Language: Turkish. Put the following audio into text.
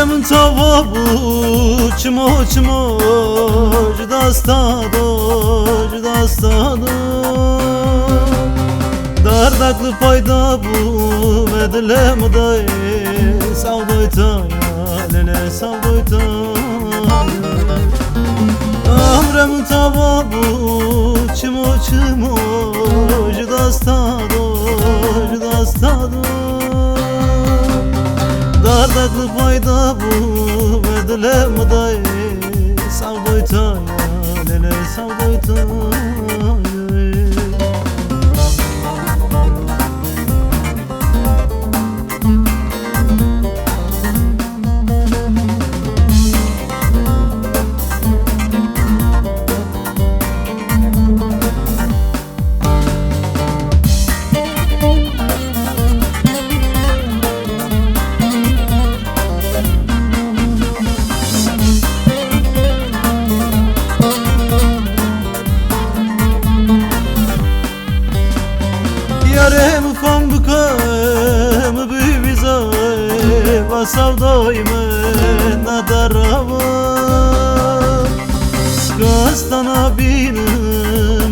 Amrem tava bu çimo çimo Cudastado Dardaklı payda bu Medlem dayı Savdoyta lele savdoyta Amrem tava bu çimo çimo Cudastado Dardaklı payda bu Medlem dayı Savdoyta lele savdoyta Yarem fambukem bibize Vasavdoyme nadarava Gastana binim